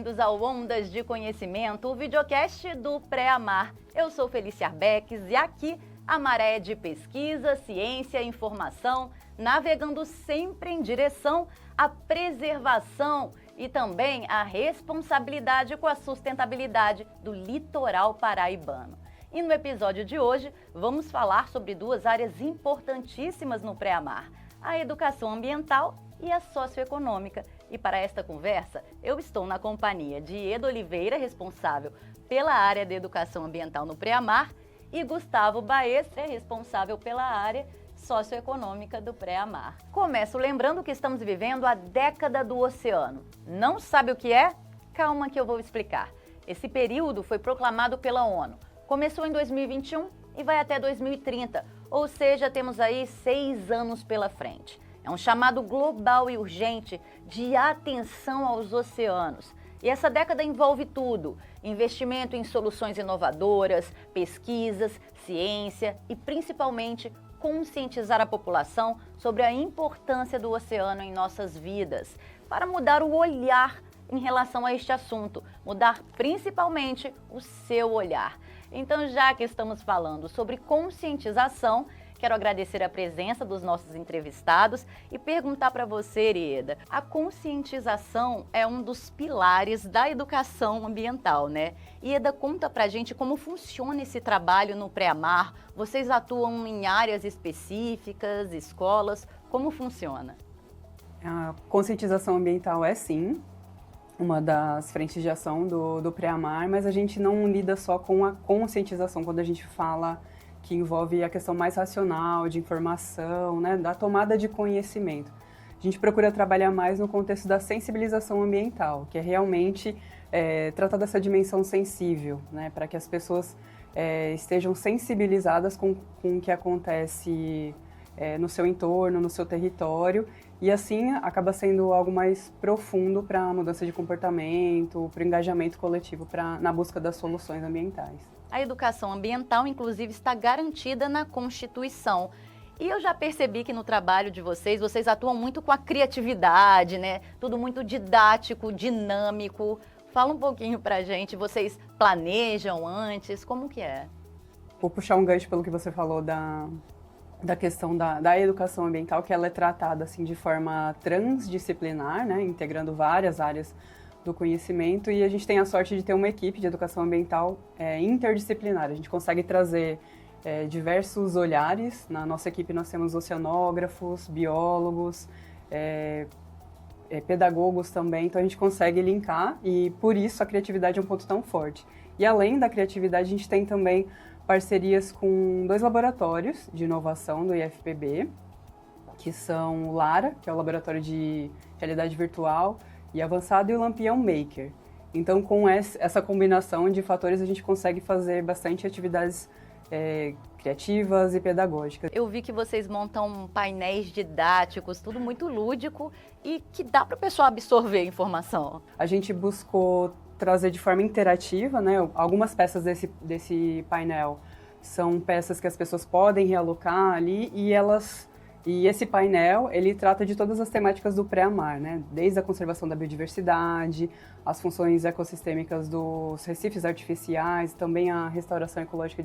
bem-vindos ao Ondas de Conhecimento, o videocast do Pré-Amar. Eu sou Felícia Arbeques e aqui a maré de pesquisa, ciência e informação, navegando sempre em direção à preservação e também à responsabilidade com a sustentabilidade do litoral paraibano. E no episódio de hoje, vamos falar sobre duas áreas importantíssimas no Pré-Amar, a educação ambiental e a socioeconômica. E para esta conversa, eu estou na companhia de Eda Oliveira, responsável pela área de educação ambiental no Pré-Amar, e Gustavo Baez, responsável pela área socioeconômica do Pré-Amar. Começo lembrando que estamos vivendo a década do oceano. Não sabe o que é? Calma que eu vou explicar. Esse período foi proclamado pela ONU. Começou em 2021 e vai até 2030, ou seja, temos aí 6 anos pela frente. É um chamado global e urgente de atenção aos oceanos. E essa década envolve tudo: investimento em soluções inovadoras, pesquisas, ciência e, principalmente, conscientizar a população sobre a importância do oceano em nossas vidas, para mudar o olhar em relação a este assunto, mudar principalmente o seu olhar. Então, já que estamos falando sobre conscientização, quero agradecer a presença dos nossos entrevistados e perguntar para você, Eda, a conscientização é um dos pilares da educação ambiental, né? E Eda, conta pra gente como funciona esse trabalho no Pré-Amar. Vocês atuam em áreas específicas, escolas, como funciona? A conscientização ambiental é sim uma das frentes de ação do Pré-Amar, mas a gente não lida só com a conscientização quando a gente fala que envolve a questão mais racional, de informação, né, da tomada de conhecimento. A gente procura trabalhar mais no contexto da sensibilização ambiental, que é realmente tratar dessa dimensão sensível, né, para que as pessoas estejam sensibilizadas com o que acontece no seu entorno, no seu território, e assim acaba sendo algo mais profundo para a mudança de comportamento, para o engajamento coletivo na busca das soluções ambientais. A educação ambiental, inclusive, está garantida na Constituição. E eu já percebi que no trabalho de vocês atuam muito com a criatividade, né? Tudo muito didático, dinâmico. Fala um pouquinho pra gente, vocês planejam antes, como que é? Vou puxar um gancho pelo que você falou da questão da educação ambiental, que ela é tratada assim, de forma transdisciplinar, né? Integrando várias áreas do conhecimento, e a gente tem a sorte de ter uma equipe de educação ambiental interdisciplinar. A gente consegue trazer diversos olhares. Na nossa equipe nós temos oceanógrafos, biólogos, pedagogos também, então a gente consegue linkar, e por isso a criatividade é um ponto tão forte. E além da criatividade, a gente tem também parcerias com 2 laboratórios de inovação do IFPB, que são o LARA, que é o Laboratório de Realidade Virtual e Avançado, e o Lampião Maker. Então, com essa combinação de fatores, a gente consegue fazer bastante atividades criativas e pedagógicas. Eu vi que vocês montam painéis didáticos, tudo muito lúdico e que dá para o pessoal absorver a informação. A gente buscou trazer de forma interativa, né? Algumas peças desse painel são peças que as pessoas podem realocar ali, e esse painel, ele trata de todas as temáticas do Pré-Amar, né? Desde a conservação da biodiversidade, as funções ecossistêmicas dos recifes artificiais, também a restauração ecológica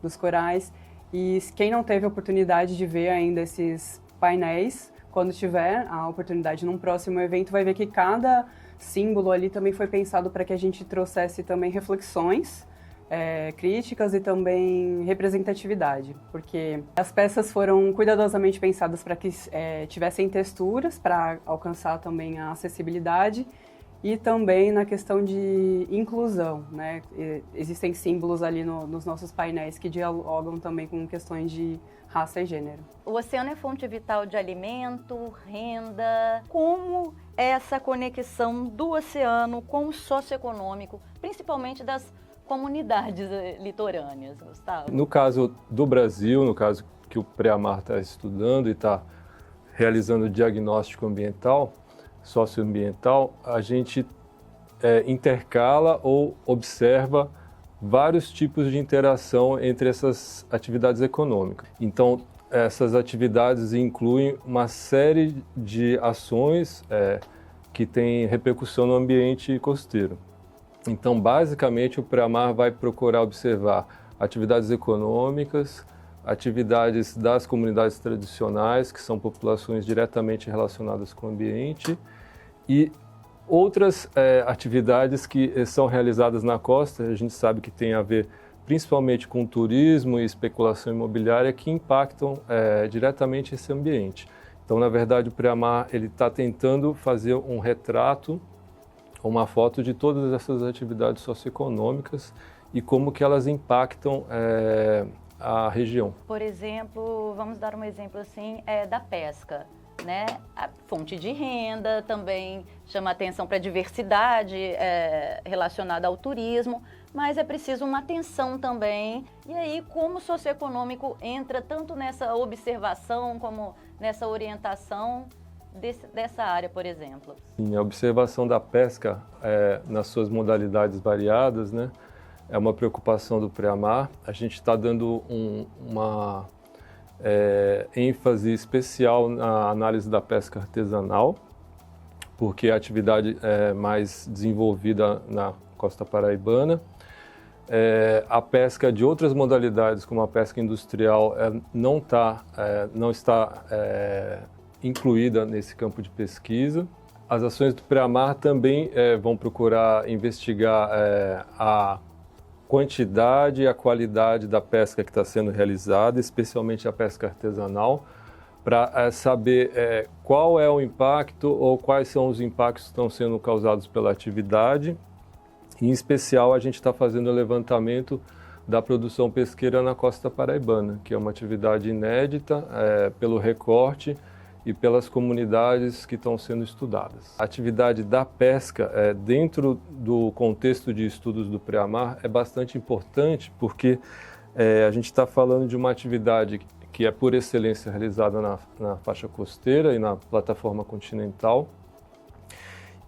dos corais. E quem não teve a oportunidade de ver ainda esses painéis, quando tiver a oportunidade num próximo evento, vai ver que cada símbolo ali também foi pensado para que a gente trouxesse também reflexões críticas e também representatividade, porque as peças foram cuidadosamente pensadas para que tivessem texturas, para alcançar também a acessibilidade, e também na questão de inclusão, né? Existem símbolos ali nos nossos painéis que dialogam também com questões de raça e gênero. O oceano é fonte vital de alimento, renda. Como é essa conexão do oceano com o socioeconômico, principalmente das comunidades litorâneas, Gustavo? No caso do Brasil, no caso que o Pré-Amar está estudando e está realizando o diagnóstico ambiental, socioambiental, a gente intercala ou observa vários tipos de interação entre essas atividades econômicas. Então, essas atividades incluem uma série de ações que tem repercussão no ambiente costeiro. Então, basicamente, o Preamar vai procurar observar atividades econômicas, atividades das comunidades tradicionais, que são populações diretamente relacionadas com o ambiente, e outras atividades que são realizadas na costa. A gente sabe que tem a ver principalmente com turismo e especulação imobiliária, que impactam diretamente esse ambiente. Então, na verdade, o Preamar está tentando fazer um retrato, uma foto de todas essas atividades socioeconômicas e como que elas impactam a região. Por exemplo, vamos dar um exemplo assim, da pesca, né? A fonte de renda também chama atenção para a diversidade relacionada ao turismo, mas é preciso uma atenção também. E aí, como o socioeconômico entra tanto nessa observação como nessa orientação dessa área, por exemplo? Sim, a observação da pesca nas suas modalidades variadas, né, é uma preocupação do Preamar. A gente está dando uma ênfase especial na análise da pesca artesanal, porque a atividade é mais desenvolvida na costa paraibana. A pesca de outras modalidades, como a pesca industrial, não está incluída nesse campo de pesquisa. As ações do Preamar também vão procurar investigar a quantidade e a qualidade da pesca que está sendo realizada, especialmente a pesca artesanal, para saber qual é o impacto ou quais são os impactos que estão sendo causados pela atividade. Em especial, a gente está fazendo o levantamento da produção pesqueira na costa paraibana, que é uma atividade inédita pelo recorte e pelas comunidades que estão sendo estudadas. A atividade da pesca, dentro do contexto de estudos do Preamar, é bastante importante porque a gente está falando de uma atividade que é por excelência realizada na faixa costeira e na plataforma continental,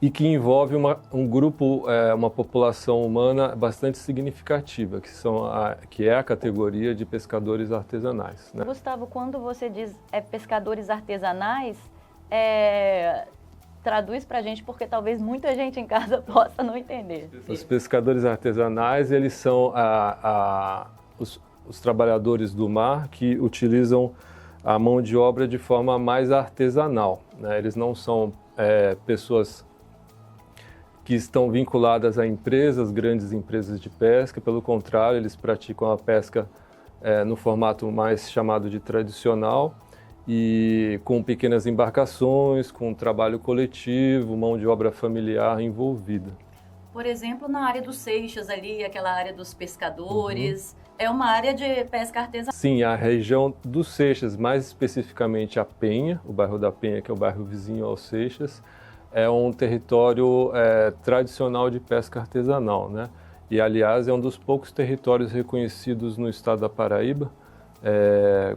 e que envolve um grupo, uma população humana bastante significativa, que é a categoria de pescadores artesanais, né? Gustavo, quando você diz pescadores artesanais, traduz para a gente, porque talvez muita gente em casa possa não entender. Os pescadores artesanais, eles são os trabalhadores do mar que utilizam a mão de obra de forma mais artesanal, né? Eles não são pessoas que estão vinculadas a empresas, grandes empresas de pesca. Pelo contrário, eles praticam a pesca no formato mais chamado de tradicional e com pequenas embarcações, com trabalho coletivo, mão de obra familiar envolvida. Por exemplo, na área dos Seixas ali, aquela área dos pescadores, é uma área de pesca artesanal. Sim, a região dos Seixas, mais especificamente a Penha, o bairro da Penha, que é o bairro vizinho aos Seixas, é um território tradicional de pesca artesanal, né? E, aliás, é um dos poucos territórios reconhecidos no estado da Paraíba,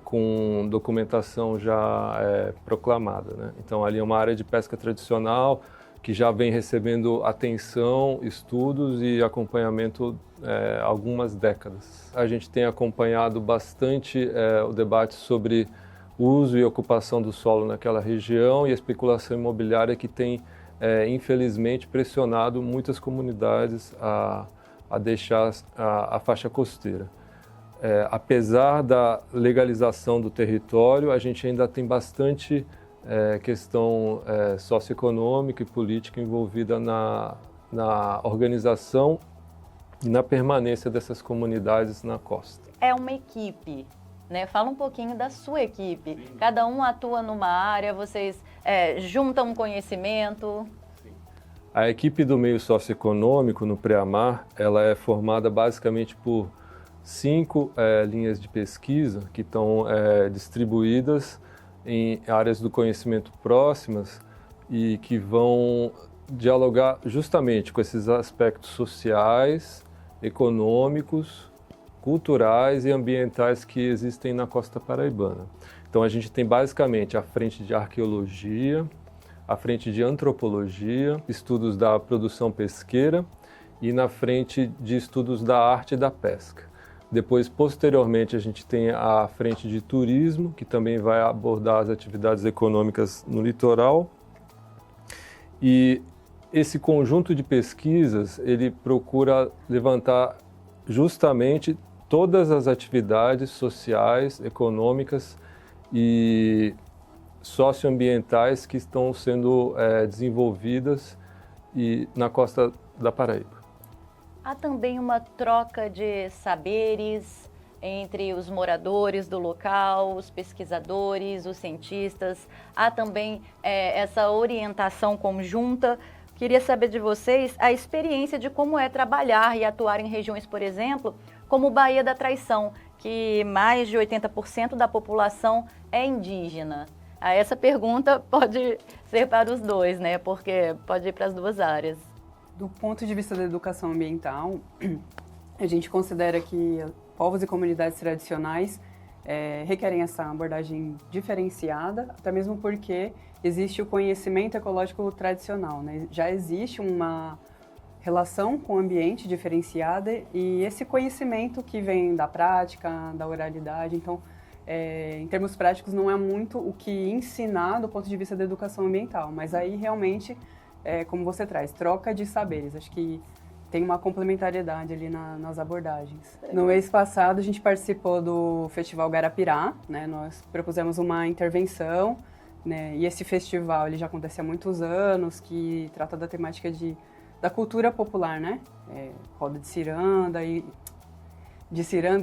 com documentação já proclamada, né? Então, ali é uma área de pesca tradicional que já vem recebendo atenção, estudos e acompanhamento há algumas décadas. A gente tem acompanhado bastante o debate sobre uso e ocupação do solo naquela região e a especulação imobiliária que tem, infelizmente, pressionado muitas comunidades a deixar a faixa costeira. Apesar da legalização do território, a gente ainda tem bastante questão socioeconômica e política envolvida na organização e na permanência dessas comunidades na costa. É uma equipe, né? Fala um pouquinho da sua equipe. Sim. Cada um atua numa área, vocês juntam conhecimento. Sim. A equipe do meio socioeconômico no Preamar, ela é formada basicamente por 5 linhas de pesquisa que estão distribuídas em áreas do conhecimento próximas e que vão dialogar justamente com esses aspectos sociais, econômicos, culturais e ambientais que existem na costa paraibana. Então a gente tem basicamente a frente de arqueologia, a frente de antropologia, estudos da produção pesqueira e na frente de estudos da arte da pesca. Depois, posteriormente, a gente tem a frente de turismo, que também vai abordar as atividades econômicas no litoral. E esse conjunto de pesquisas, ele procura levantar justamente todas as atividades sociais, econômicas e socioambientais que estão sendo desenvolvidas na costa da Paraíba. Há também uma troca de saberes entre os moradores do local, os pesquisadores, os cientistas. Há também essa orientação conjunta. Queria saber de vocês a experiência de como é trabalhar e atuar em regiões, por exemplo, como Baía da Traição, que mais de 80% da população é indígena. Essa pergunta pode ser para os dois, né? Porque pode ir para as duas áreas. Do ponto de vista da educação ambiental, a gente considera que povos e comunidades tradicionais requerem essa abordagem diferenciada, até mesmo porque existe o conhecimento ecológico tradicional, né? Já existe uma relação com o ambiente diferenciada e esse conhecimento que vem da prática, da oralidade, então, em termos práticos, não é muito o que ensinar do ponto de vista da educação ambiental, mas aí realmente, como você traz, troca de saberes, acho que tem uma complementariedade ali nas abordagens. No mês passado, a gente participou do Festival Garapirá, né? Nós propusemos uma intervenção, né? E esse festival ele já acontece há muitos anos, que trata da temática da cultura popular, né? Roda de ciranda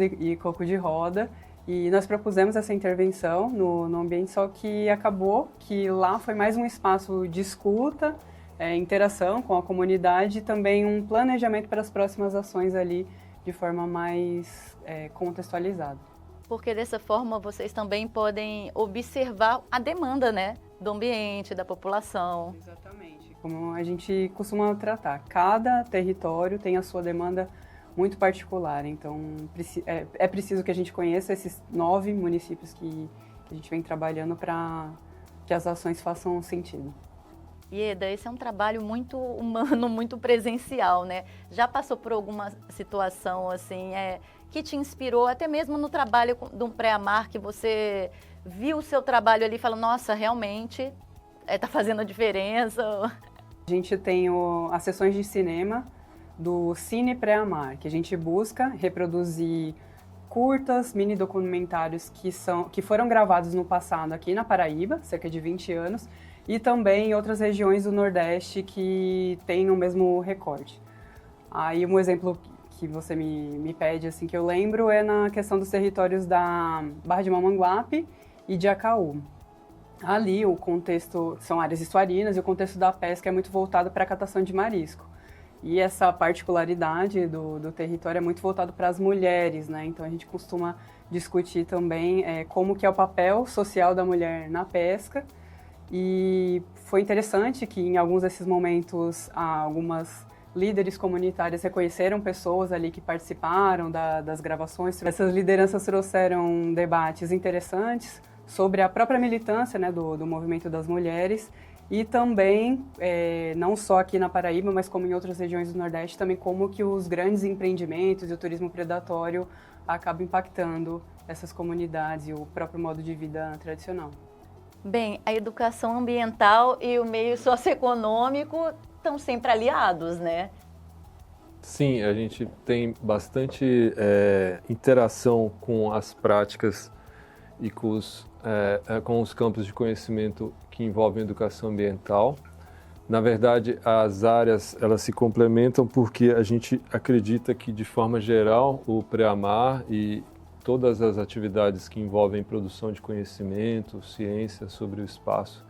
e coco de roda. E nós propusemos essa intervenção no ambiente, só que acabou que lá foi mais um espaço de escuta, interação com a comunidade e também um planejamento para as próximas ações ali de forma mais contextualizada. Porque dessa forma vocês também podem observar a demanda, né, do ambiente, da população. Exatamente. Como a gente costuma tratar, cada território tem a sua demanda muito particular, então é preciso que a gente conheça esses 9 municípios que a gente vem trabalhando para que as ações façam sentido. Ieda, esse é um trabalho muito humano, muito presencial, né? Já passou por alguma situação assim que te inspirou, até mesmo no trabalho do Pré-Amar, que você viu o seu trabalho ali e falou, nossa, realmente está fazendo a diferença? A gente tem as sessões de cinema do Cine Pré-Amar, que a gente busca reproduzir curtas, mini documentários que foram gravados no passado aqui na Paraíba, cerca de 20 anos, e também em outras regiões do Nordeste que têm o mesmo recorte. Aí um exemplo que você me pede, assim, que eu lembro, é na questão dos territórios da Barra de Mamanguape e de Acaú. Ali o contexto são áreas estuarinas e o contexto da pesca é muito voltado para a catação de marisco. E essa particularidade do território é muito voltado para as mulheres, né? Então a gente costuma discutir também como que é o papel social da mulher na pesca. E foi interessante que em alguns desses momentos algumas líderes comunitárias reconheceram pessoas ali que participaram das gravações. Essas lideranças trouxeram debates interessantes sobre a própria militância, né, do movimento das mulheres e também, não só aqui na Paraíba, mas como em outras regiões do Nordeste, também como que os grandes empreendimentos e o turismo predatório acabam impactando essas comunidades e o próprio modo de vida tradicional. Bem, a educação ambiental e o meio socioeconômico estão sempre aliados, né? Sim, a gente tem bastante interação com as práticas e com os campos de conhecimento que envolvem educação ambiental. Na verdade, as áreas elas se complementam porque a gente acredita que, de forma geral, o Pré-Amar e todas as atividades que envolvem produção de conhecimento, ciência sobre o espaço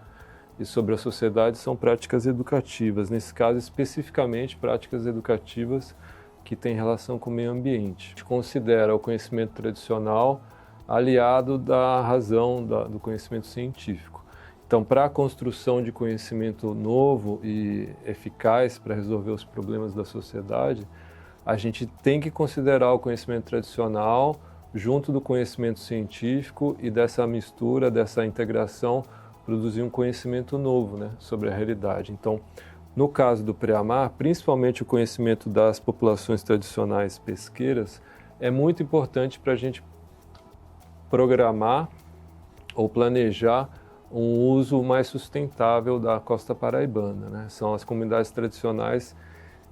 e sobre a sociedade são práticas educativas. Nesse caso, especificamente, práticas educativas que têm relação com o meio ambiente. A gente considera o conhecimento tradicional aliado da razão, do conhecimento científico. Então, para a construção de conhecimento novo e eficaz para resolver os problemas da sociedade, a gente tem que considerar o conhecimento tradicional junto do conhecimento científico e dessa mistura, dessa integração, produzir um conhecimento novo, né, sobre a realidade. Então, no caso do Pré-Amar, principalmente o conhecimento das populações tradicionais pesqueiras é muito importante para a gente programar ou planejar um uso mais sustentável da costa paraibana, né? São as comunidades tradicionais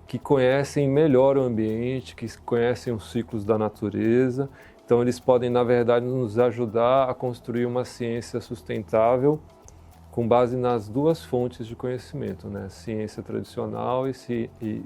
que conhecem melhor o ambiente, que conhecem os ciclos da natureza. Então, eles podem, na verdade, nos ajudar a construir uma ciência sustentável com base nas duas fontes de conhecimento, né? Ciência tradicional e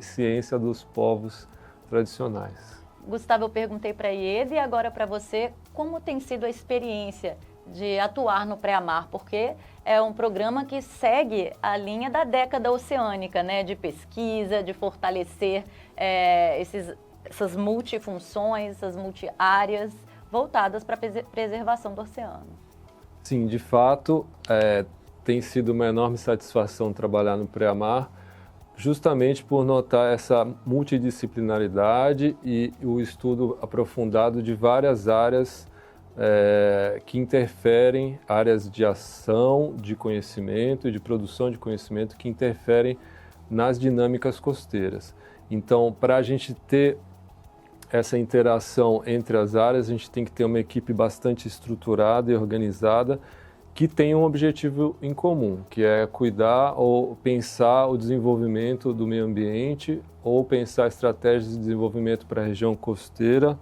ciência dos povos tradicionais. Gustavo, eu perguntei para a Ieda e agora para você, como tem sido a experiência de atuar no Pré-Amar? Porque é um programa que segue a linha da década oceânica, né? De pesquisa, de fortalecer essas multifunções, essas multiáreas voltadas para a preservação do oceano. Sim, de fato, tem sido uma enorme satisfação trabalhar no Pré-Amar, justamente por notar essa multidisciplinaridade e o estudo aprofundado de várias áreas que interferem, áreas de ação, de conhecimento e de produção de conhecimento que interferem nas dinâmicas costeiras. Então, para a gente ter essa interação entre as áreas, a gente tem que ter uma equipe bastante estruturada e organizada que tem um objetivo em comum, que é cuidar ou pensar o desenvolvimento do meio ambiente ou pensar estratégias de desenvolvimento para a região costeira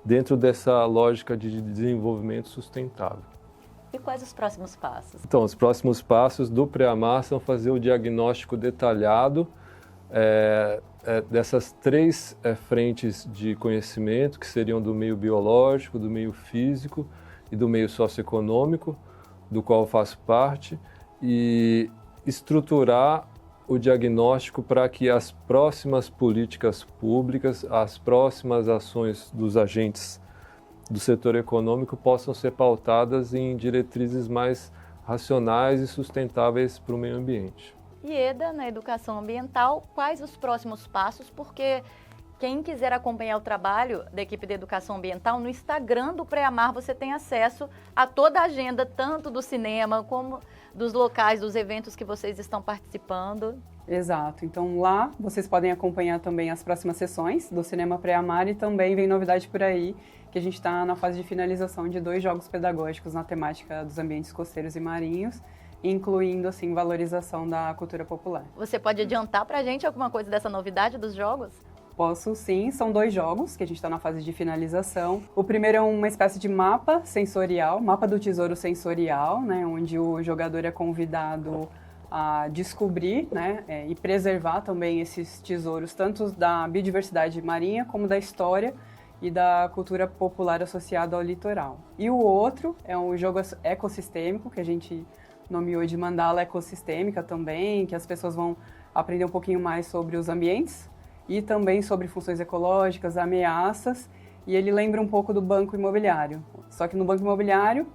dentro dessa lógica de desenvolvimento sustentável. E quais os próximos passos? Então, os próximos passos do Pré-Amar são fazer o diagnóstico detalhado dessas três frentes de conhecimento, que seriam do meio biológico, do meio físico e do meio socioeconômico, do qual eu faço parte, e estruturar o diagnóstico para que as próximas políticas públicas, as próximas ações dos agentes do setor econômico possam ser pautadas em diretrizes mais racionais e sustentáveis para o meio ambiente. Ieda, na educação ambiental, quais os próximos passos? Porque quem quiser acompanhar o trabalho da equipe de educação ambiental, no Instagram do Pré-Amar você tem acesso a toda a agenda, tanto do cinema como dos locais, dos eventos que vocês estão participando. Exato. Então lá vocês podem acompanhar também as próximas sessões do Cinema Pré-Amar e também vem novidade por aí, que a gente está na fase de finalização de 2 jogos pedagógicos na temática dos ambientes costeiros e marinhos, incluindo, assim, valorização da cultura popular. Você pode adiantar para a gente alguma coisa dessa novidade dos jogos? Posso sim, são 2 jogos que a gente está na fase de finalização. O primeiro é uma espécie de mapa sensorial, mapa do tesouro sensorial, né, onde o jogador é convidado a descobrir, né, e preservar também esses tesouros, tanto da biodiversidade marinha como da história e da cultura popular associada ao litoral. E o outro é um jogo ecossistêmico, que a gente nomeou de mandala ecossistêmica também, que as pessoas vão aprender um pouquinho mais sobre os ambientes e também sobre funções ecológicas, ameaças, e ele lembra um pouco do banco imobiliário. Só que no banco imobiliário,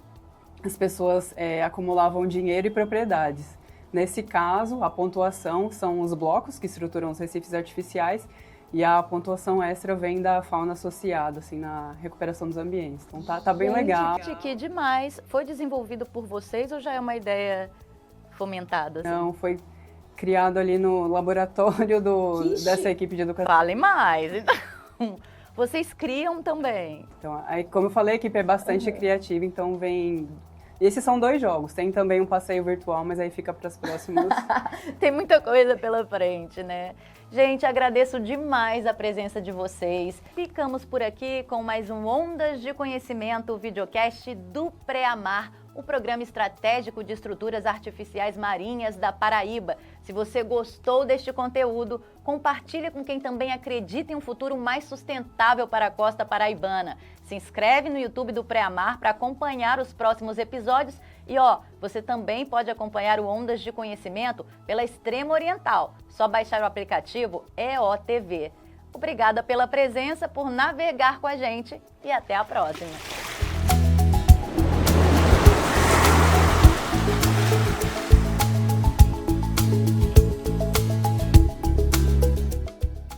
as pessoas acumulavam dinheiro e propriedades. Nesse caso, a pontuação são os blocos que estruturam os recifes artificiais e a pontuação extra vem da fauna associada, assim, na recuperação dos ambientes. Então tá bem legal. Gente, que demais! Foi desenvolvido por vocês ou já é uma ideia fomentada? Assim? Não, foi criado ali no laboratório dessa equipe de educação. Fale mais! Então, vocês criam também? Então, aí, como eu falei, a equipe é bastante criativa, então vem... Esses são 2 jogos, tem também um passeio virtual, mas aí fica para os próximos. Tem muita coisa pela frente, né? Gente, agradeço demais a presença de vocês. Ficamos por aqui com mais um Ondas de Conhecimento, o videocast do Pré-Amar, o programa estratégico de estruturas artificiais marinhas da Paraíba. Se você gostou deste conteúdo, compartilhe com quem também acredita em um futuro mais sustentável para a costa paraibana. Se inscreve no YouTube do Pré-Amar para acompanhar os próximos episódios e, você também pode acompanhar o Ondas de Conhecimento pela Extrema Oriental. Só baixar o aplicativo EOTV. Obrigada pela presença, por navegar com a gente e até a próxima.